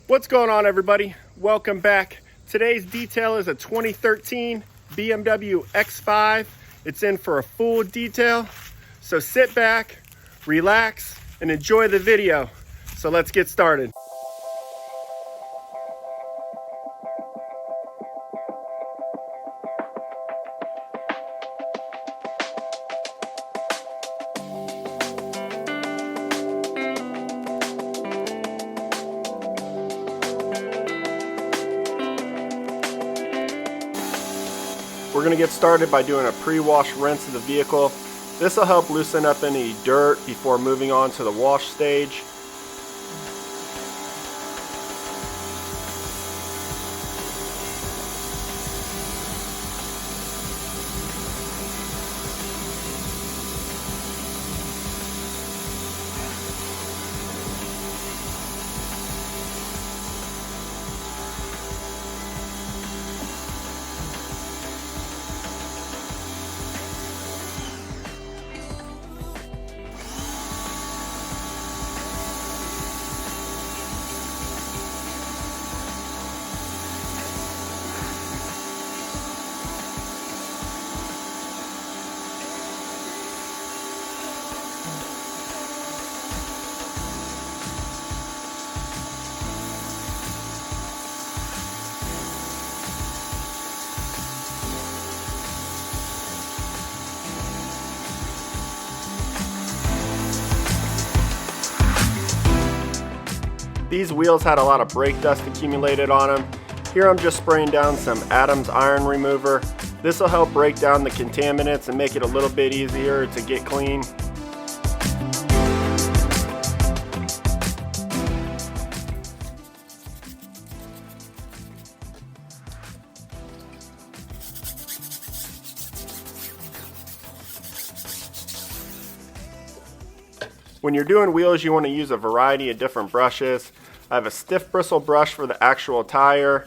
What's going on, everybody? Welcome back. Today's detail is a 2013 BMW X5. It's in for a full detail. So sit back, relax, and enjoy the video. So let's get started. We're going to get started by doing a pre-wash rinse of the vehicle. This will help loosen up any dirt before moving on to the wash stage. These wheels had a lot of brake dust accumulated on them. Here I'm just spraying down some Adams iron remover. This will help break down the contaminants and make it a little bit easier to get clean. When you're doing wheels, you want to use a variety of different brushes. I have a stiff bristle brush for the actual tire,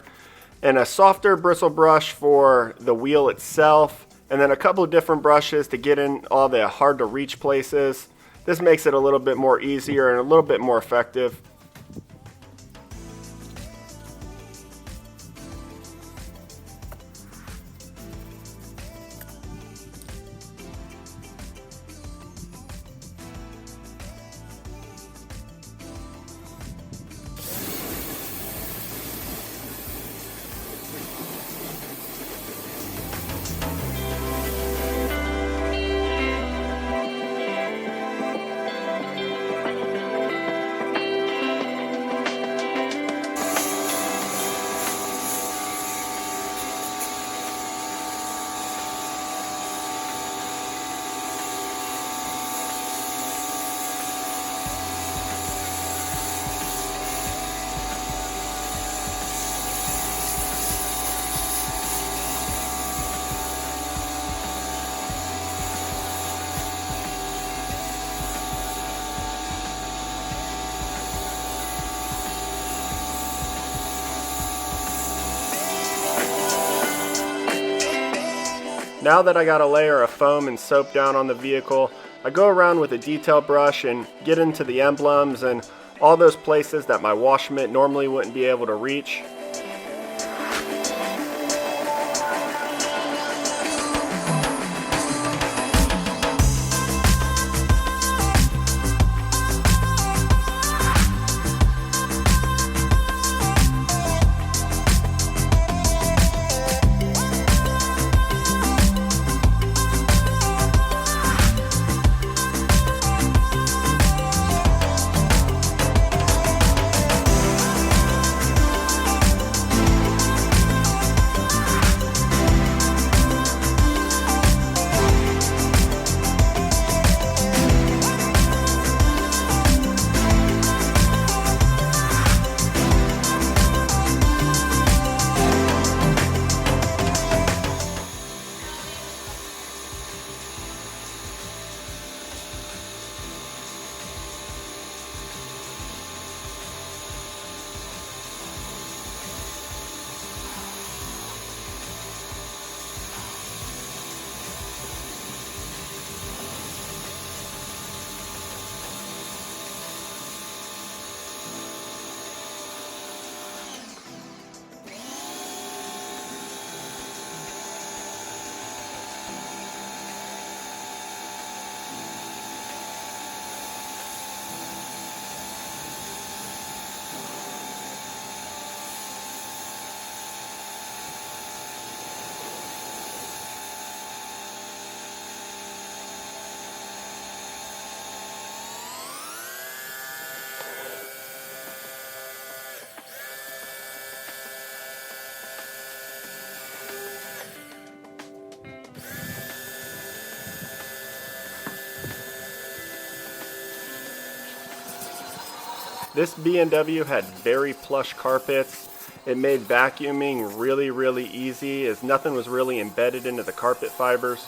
and a softer bristle brush for the wheel itself, and then a couple of different brushes to get in all the hard to reach places. This makes it a little bit more easier and a little bit more effective. Now that I got a layer of foam and soap down on the vehicle, I go around with a detail brush and get into the emblems and all those places that my wash mitt normally wouldn't be able to reach. This BMW had very plush carpets. It made vacuuming really easy as nothing was really embedded into the carpet fibers.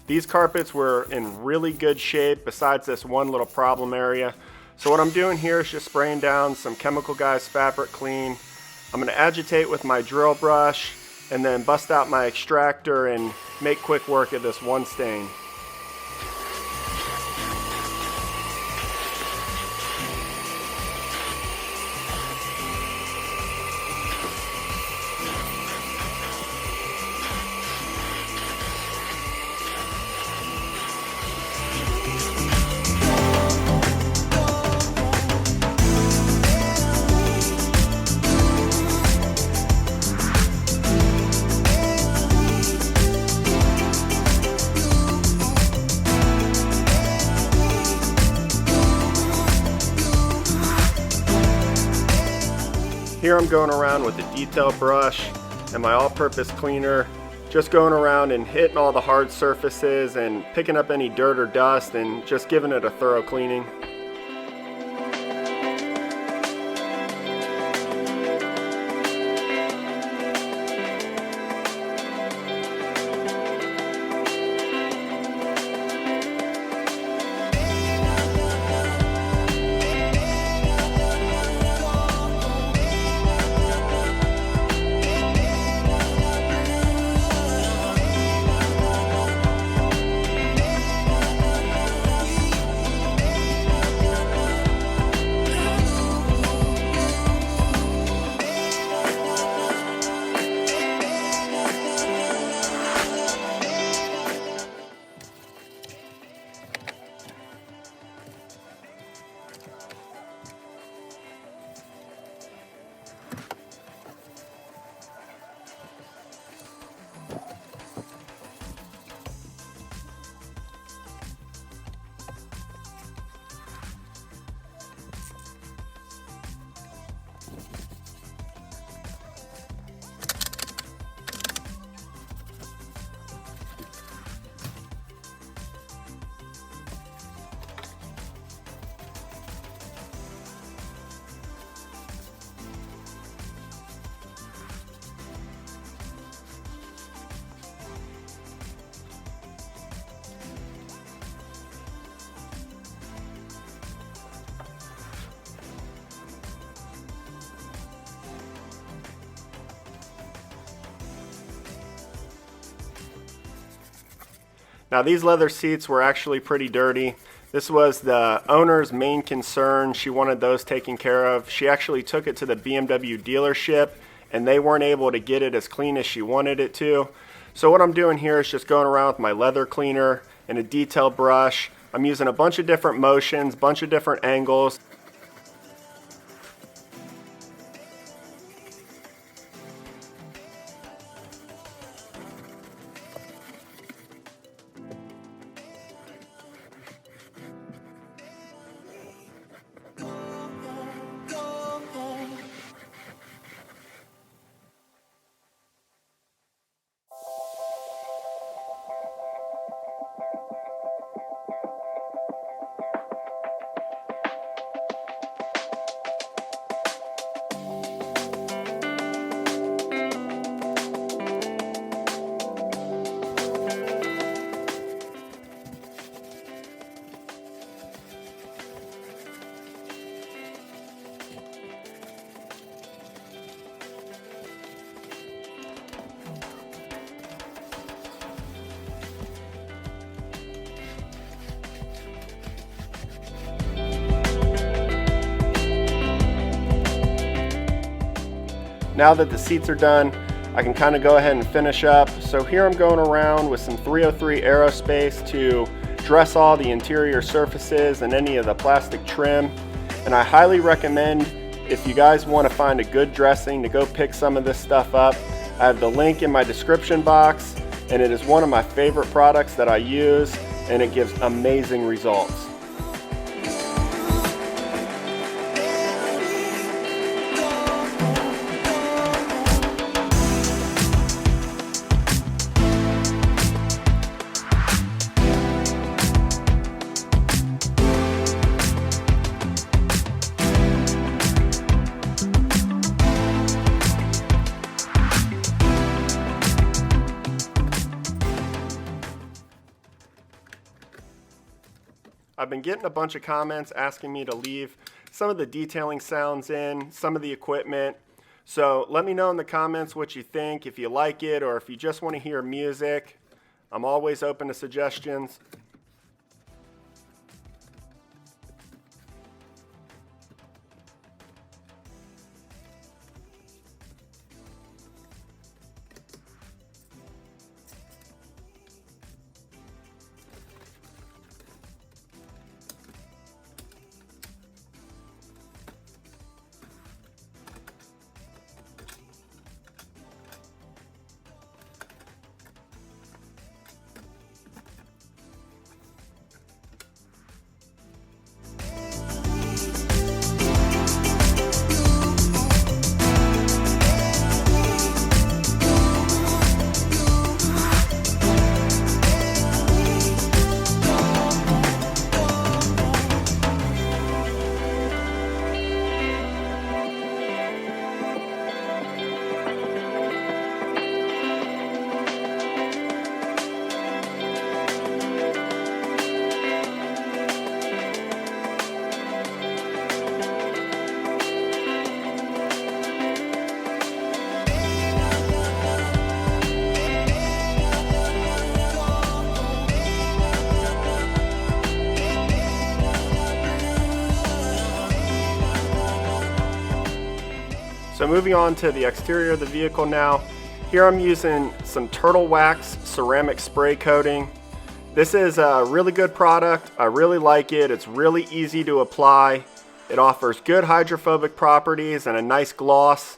These carpets were in really good shape besides this one little problem area. So what I'm doing here is just spraying down some Chemical Guys Fabric Clean. I'm going to agitate with my drill brush and then bust out my extractor and make quick work of this one stain. Here I'm going around with a detail brush and my all-purpose cleaner, just going around and hitting all the hard surfaces and picking up any dirt or dust and just giving it a thorough cleaning. Now these leather seats were actually pretty dirty. This was the owner's main concern. She wanted those taken care of. She actually took it to the BMW dealership and they weren't able to get it as clean as she wanted it to. So what I'm doing here is just going around with my leather cleaner and a detail brush. I'm using a bunch of different motions, bunch of different angles. now that the seats are done, I can kind of go ahead and finish up. So here I'm going around with some 303 Aerospace to dress all the interior surfaces and any of the plastic trim. And I highly recommend, if you guys want to find a good dressing, to go pick some of this stuff up. I have the link in my description box, and it is one of my favorite products that I use, and it gives amazing results. I've been getting a bunch of comments asking me to leave some of the detailing sounds in, some of the equipment. So let me know in the comments what you think, if you like it, or if you just want to hear music. I'm always open to suggestions. So moving on to the exterior of the vehicle now. Here I'm using some Turtle Wax ceramic spray coating. This is a really good product. I really like it. It's really easy to apply. It offers good hydrophobic properties and a nice gloss.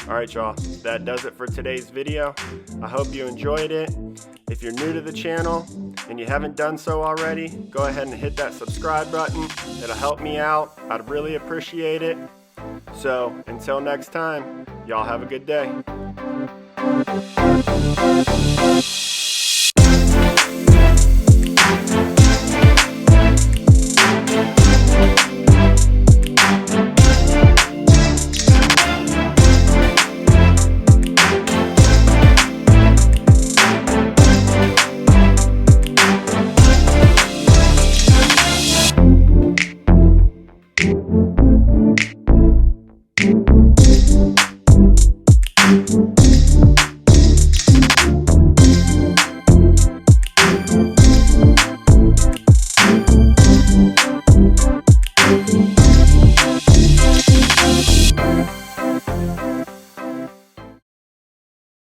Alright y'all, that does it for today's video. I hope you enjoyed it. If you're new to the channel and you haven't done so already, go ahead and hit that subscribe button. It'll help me out. I'd really appreciate it. So until next time, y'all have a good day.